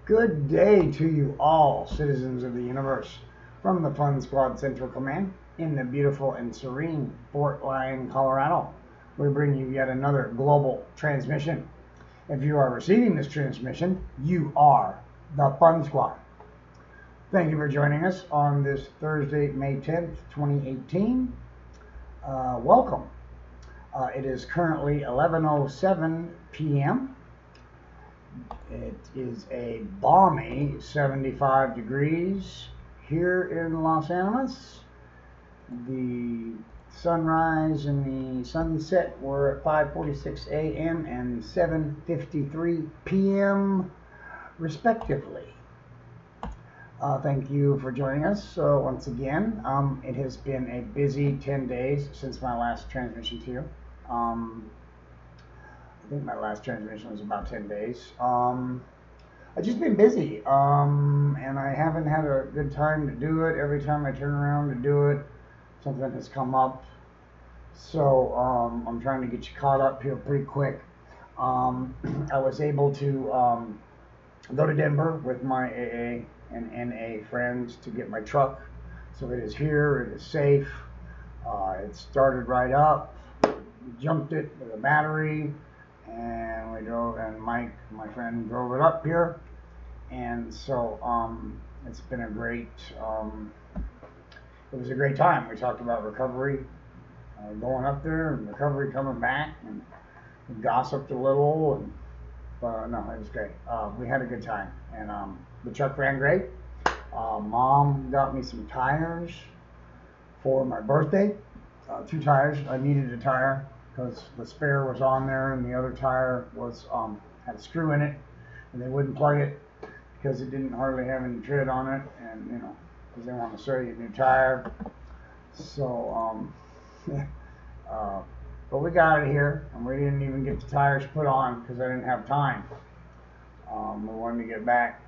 Good day to you all, citizens of the universe, from the Fun Squad Central Command in the beautiful and serene Fort Lyon, Colorado. We bring you yet another global transmission. If you are receiving this transmission, you are the Fun Squad. Thank you for joining us on this Thursday, May 10th, 2018. Welcome. It is currently 11:07 p.m. It is a balmy 75 degrees here in Los Angeles. The sunrise and the sunset were at 5:46 a.m. and 7:53 p.m. respectively. Thank you for joining us once again. It has been a busy 10 days since my last transmission to you. I think my last transmission was about 10 days. I've just been busy, and I haven't had a good time to do it. Every time I turn around to do it, something has come up. So I'm trying to get you caught up here pretty quick. I was able to go to Denver with my AA and NA friends to get my truck. So it is here, it is safe. It started right up, jumped it with a battery, and we drove, and Mike, my friend, drove it up here. And so it's been a great, it was a great time. We talked about recovery, going up there, and recovery coming back, and we gossiped a little, and no, it was great. We had a good time, and the truck ran great. Mom got me some tires for my birthday. 2 tires. I needed a tire because the spare was on there, and the other tire was had a screw in it, and they wouldn't plug it because it didn't hardly have any tread on it, and because they want to sell you a new tire. So but we got it here, and we didn't even get the tires put on because I didn't have time. We wanted to get back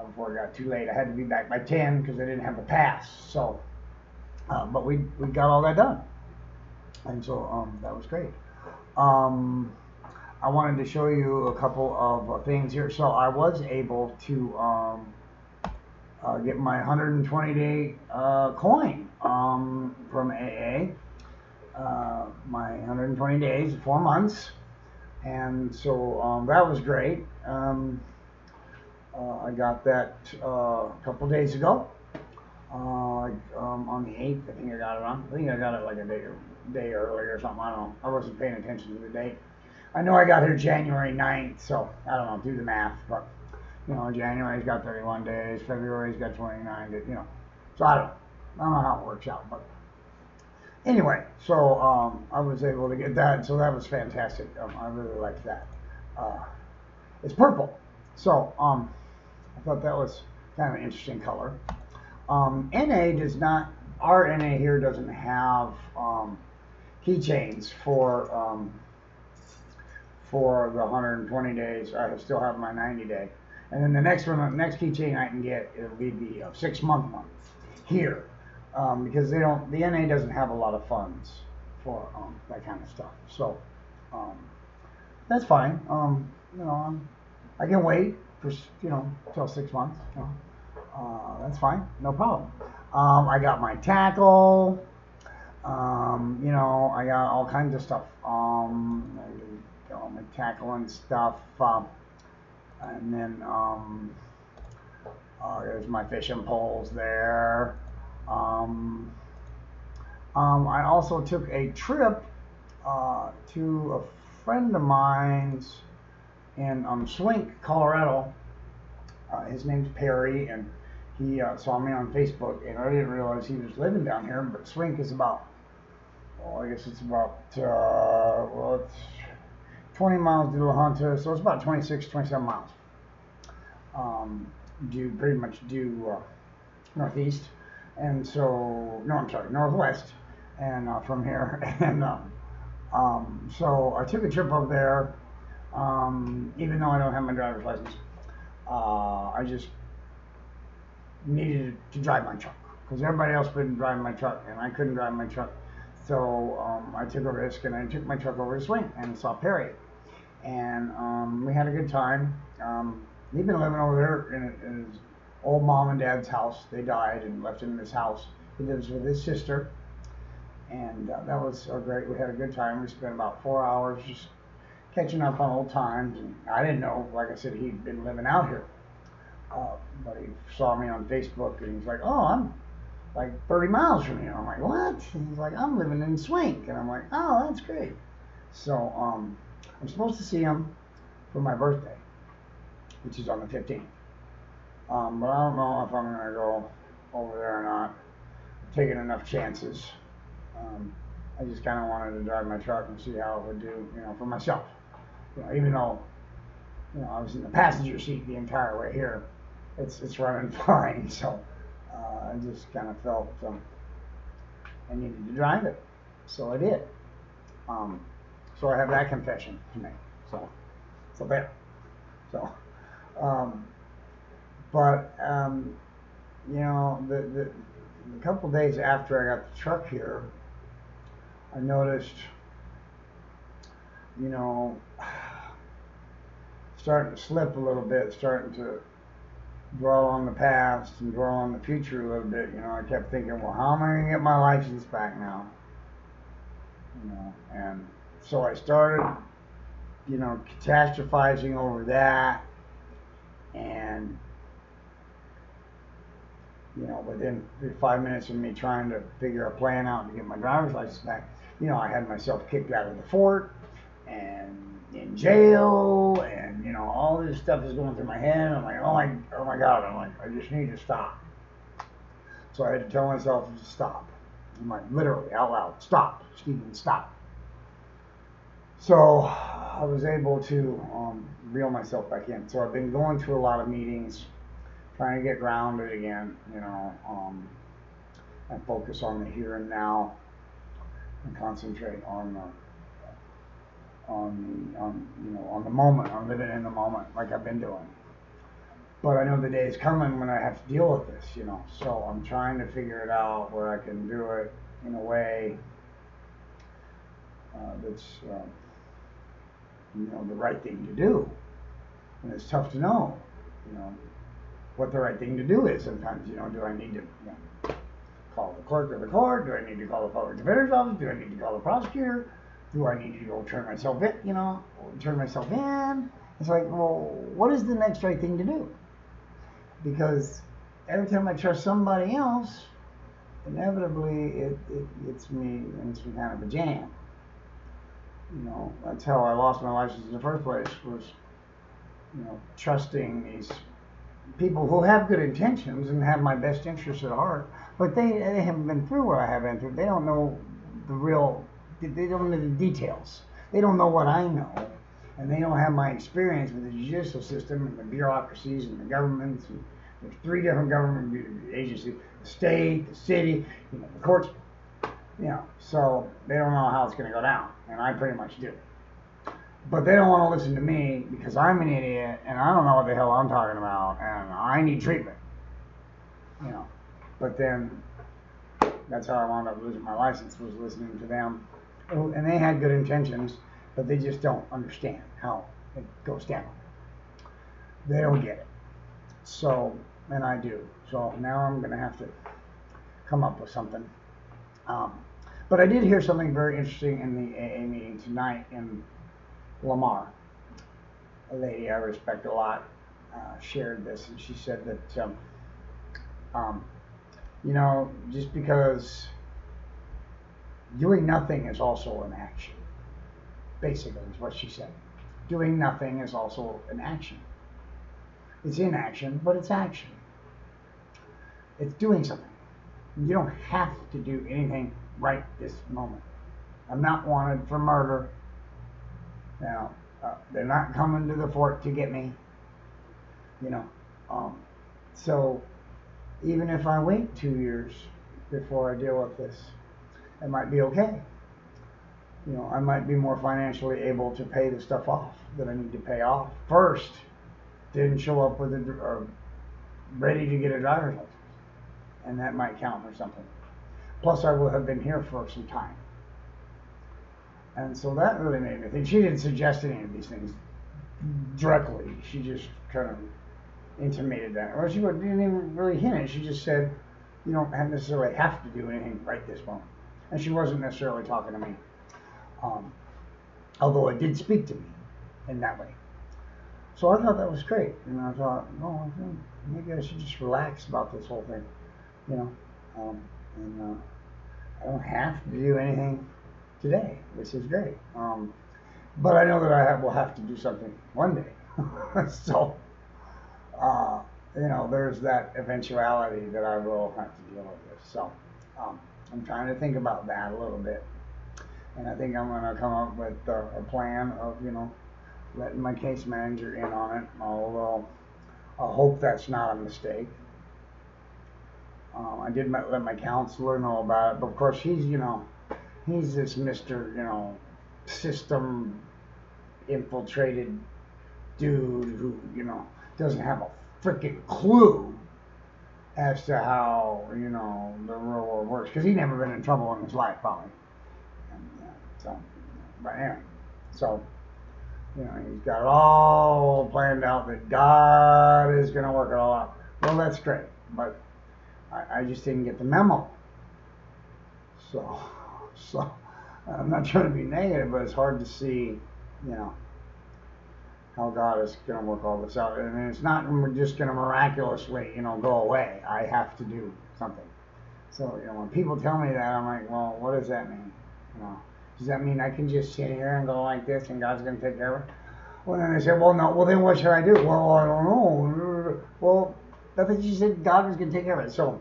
before it got too late. I had to be back by 10 because I didn't have a pass. So, but we got all that done, and so that was great. I wanted to show you a couple of things here. So I was able to get my 120-day coin from AA. My 120 days, 4 months, and so that was great. I got that a couple days ago. On the 8th, I think I got it on. I think I got it like a day early or something. I don't know. I wasn't paying attention to the date. I know I got here January 9th, so I don't know. Do the math, but January's got 31 days. February's got 29 days. So I don't know how it works out, but anyway, so I was able to get that, so that was fantastic. I really liked that. It's purple, so I thought that was kind of an interesting color. NA does not, our NA here doesn't have keychains for the 120 days. I still have my 90 day. And then the next next keychain I can get, it'll be the 6-month one here. Because the NA doesn't have a lot of funds for that kind of stuff. So that's fine. I can wait for till 6 months. That's fine, no problem. I got my tackle. I got all kinds of stuff. My tackle and stuff. And then there's my fishing poles there. I also took a trip to a friend of mine's in Swink, Colorado. His name's Perry, and he saw me on Facebook, and I didn't realize he was living down here. But Swink is about, I guess it's about, it's 20 miles to La Junta, so it's about 26, 27 miles. Pretty much due northeast. And so, no, I'm sorry, northwest, and from here, and so I took a trip up there, even though I don't have my driver's license. I just needed to drive my truck, because everybody else couldn't drive my truck, and I couldn't drive my truck, so I took a risk, and I took my truck over to Swing, and saw Perry, and we had a good time. He'd been living over there in his old mom and dad's house. They died and left him in this house. He lives with his sister, and that was great. We had a good time. We spent about 4 hours just catching up on old times. And I didn't know, like I said, he'd been living out here. But he saw me on Facebook and he's like, "Oh, I'm like 30 miles from here." I'm like, "What?" And he's like, "I'm living in Swink." And I'm like, "Oh, that's great." So I'm supposed to see him for my birthday, which is on the 15th. But I don't know if I'm going to go over there or not. I'm taking enough chances. I just kind of wanted to drive my truck and see how it would do, for myself. Even though, I was in the passenger seat the entire way here, it's running fine. So I just kind of felt I needed to drive it, so I did. So I have that confession to make. So there. So, but the couple days after I got the truck here, I noticed, starting to slip a little bit, starting to dwell on the past and dwell on the future a little bit. I kept thinking, well, how am I going to get my license back now? And so I started, catastrophizing over that. And, within 5 minutes of me trying to figure a plan out to get my driver's license back, I had myself kicked out of the fort and in jail, and all this stuff is going through my head. I'm like, oh my God! I'm like, I just need to stop. So I had to tell myself to stop. I'm like, literally out loud, stop, Stephen, stop. So I was able to reel myself back in. So I've been going to a lot of meetings, trying to get grounded again, and focus on the here and now, and concentrate on the moment, on living in the moment, like I've been doing. But I know the day is coming when I have to deal with this, So I'm trying to figure it out where I can do it in a way that's the right thing to do. And it's tough to know, what the right thing to do is sometimes. Do I need to call the clerk of the court? Do I need to call the public defender's office? Do I need to call the prosecutor? Do I need to go turn myself in? It's like, well, what is the next right thing to do? Because every time I trust somebody else, inevitably it gets me in some kind of a jam. That's how I lost my license in the first place, was, trusting these people who have good intentions and have my best interests at heart, but they haven't been through what I have been through. They don't know they don't know the details. They don't know what I know, and they don't have my experience with the judicial system and the bureaucracies and the governments. And there's 3 different government agencies: the state, the city, the courts. So they don't know how it's going to go down, and I pretty much do. But they don't want to listen to me because I'm an idiot and I don't know what the hell I'm talking about, and I need treatment. But then that's how I wound up losing my license, was listening to them. And they had good intentions, but they just don't understand how it goes down. They don't get it. So, and I do. So now I'm going to have to come up with something. But I did hear something very interesting in the AA meeting tonight in Lamar. A lady I respect a lot shared this, and she said that, just because doing nothing is also an action. Basically, is what she said. Doing nothing is also an action. It's inaction, but it's action. It's doing something. You don't have to do anything right this moment. I'm not wanted for murder. They're not coming to the fort to get me. So even if I wait 2 years before I deal with this, it might be okay. I might be more financially able to pay the stuff off that I need to pay off first. Didn't show up with ready to get a driver's license, and that might count for something. Plus, I will have been here for some time, and so that really made me think. She didn't suggest any of these things directly. She just kind of intimated that. Or she didn't even really hint it. She just said, you don't necessarily have to do anything right this moment. And she wasn't necessarily talking to me. Although it did speak to me in that way. So I thought that was great. And I thought, oh, maybe I should just relax about this whole thing, you know. I don't have to do anything today, which is great. But I know that will have to do something one day. So, you know, there's that eventuality that I will have to deal with this. So, I'm trying to think about that a little bit. And I think I'm going to come up with a plan of, you know, letting my case manager in on it. Although I hope that's not a mistake. I did let my counselor know about it, but of course he's, you know, he's this Mr., you know, system infiltrated dude who, you know, doesn't have a freaking clue as to how, you know, the real world works, because he's never been in trouble in his life, probably. And, so, but anyway, so, you know, he's got it all planned out that God is going to work it all out. Well, that's great, but I just didn't get the memo. So I'm not trying to be negative, but it's hard to see, you know, how God is going to work all this out. And it's not just going to miraculously, you know, go away. I have to do something. So, you know, when people tell me that, I'm like, well, what does that mean? You know, does that mean I can just sit here and go like this and God's going to take care of it? Well, then they say, well, no. Well, then what should I do? Well, I don't know. Well, I thought you said God was going to take care of it. So,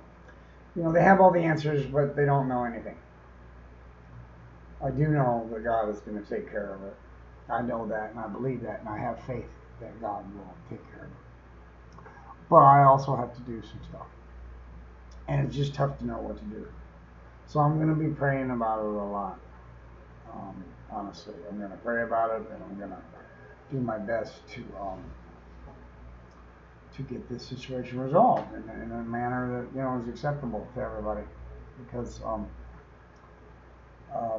you know, they have all the answers, but they don't know anything. I do know that God is going to take care of it. I know that, and I believe that, and I have faith that God will take care of it. But I also have to do some stuff. And it's just tough to know what to do. So I'm going to be praying about it a lot. Honestly, I'm going to pray about it, and I'm going to do my best to get this situation resolved in a manner that, you know, is acceptable to everybody. Because,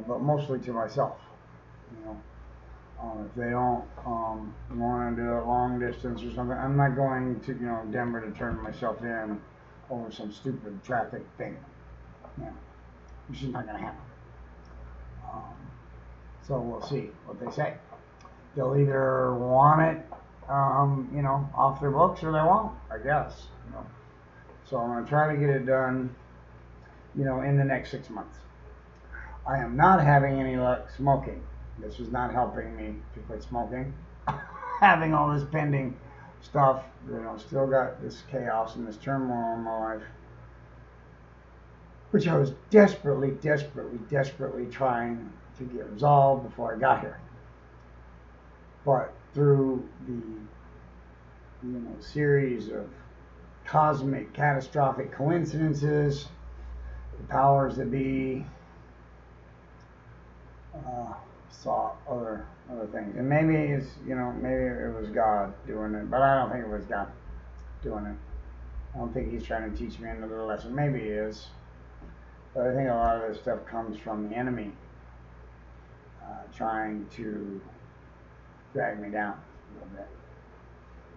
but mostly to myself, you know. If they don't want to do it long distance or something, I'm not going to, you know, Denver to turn myself in over some stupid traffic thing. Yeah, which is not going to happen. So we'll see what they say. They'll either want it, you know, off their books, or they won't, I guess. You know. So I'm going to try to get it done, you know, in the next 6 months. I am not having any luck smoking. This is not helping me to quit smoking. Having all this pending stuff, you know, still got this chaos and this turmoil in my life, which I was desperately trying to get resolved before I got here. But through the, you know, series of cosmic, catastrophic coincidences, the powers that be saw other things, and maybe it's, you know, maybe it was God doing it, but I don't think it was God doing it. I don't think He's trying to teach me another lesson. Maybe He is, but I think a lot of this stuff comes from the enemy trying to drag me down a little bit,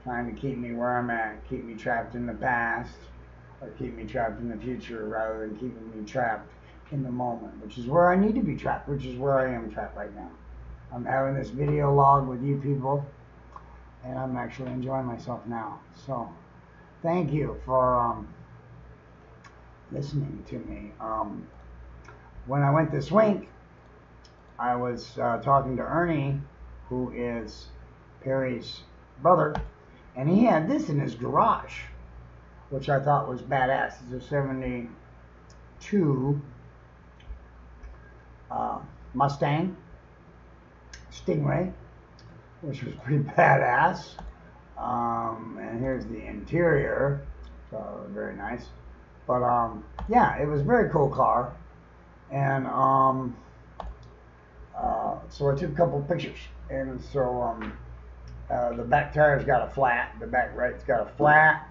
trying to keep me where I'm at, keep me trapped in the past, or keep me trapped in the future, rather than keeping me trapped in the moment, which is where I need to be trapped, which is where I am trapped right now. I'm having this video log with you people, and I'm actually enjoying myself now. So thank you for listening to me. When I went to Swink, I was talking to Ernie, who is Perry's brother, and he had this in his garage, which I thought was badass. It's a 72 Mustang Stingray, which was pretty badass. And here's the interior, so very nice. But yeah, it was a very cool car, and so I took a couple of pictures, and so the back tire's got a flat, the back right's got a flat,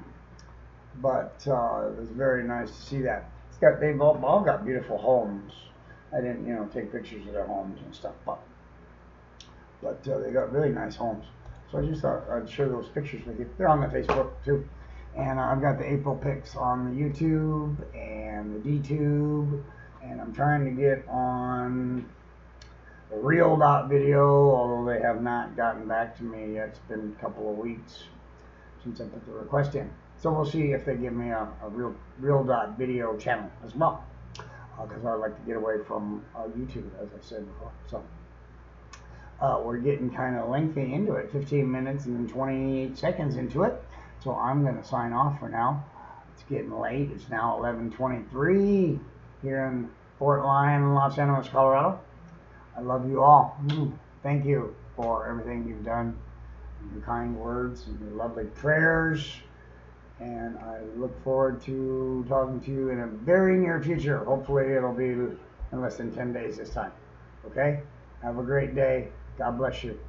but it was very nice to see that. They've all got beautiful homes. I didn't, you know, take pictures of their homes and stuff, but they got really nice homes. So I just thought I'd share those pictures with you. They're on the Facebook too. And I've got the April pics on the YouTube and the DTube. And I'm trying to get on the Real.video, although they have not gotten back to me yet. It's been a couple of weeks since I put the request in. So we'll see if they give me a Real.video channel as well. Because I'd like to get away from YouTube, as I said before. So we're getting kind of lengthy into it, 15 minutes and 28 seconds into it. So I'm going to sign off for now. It's getting late. It's now 11:23 here in Fort Lyon, Los Angeles, Colorado. I love you all. Thank you for everything you've done, and your kind words and your lovely prayers. And I look forward to talking to you in a very near future. Hopefully it'll be in less than 10 days this time. Okay? Have a great day. God bless you.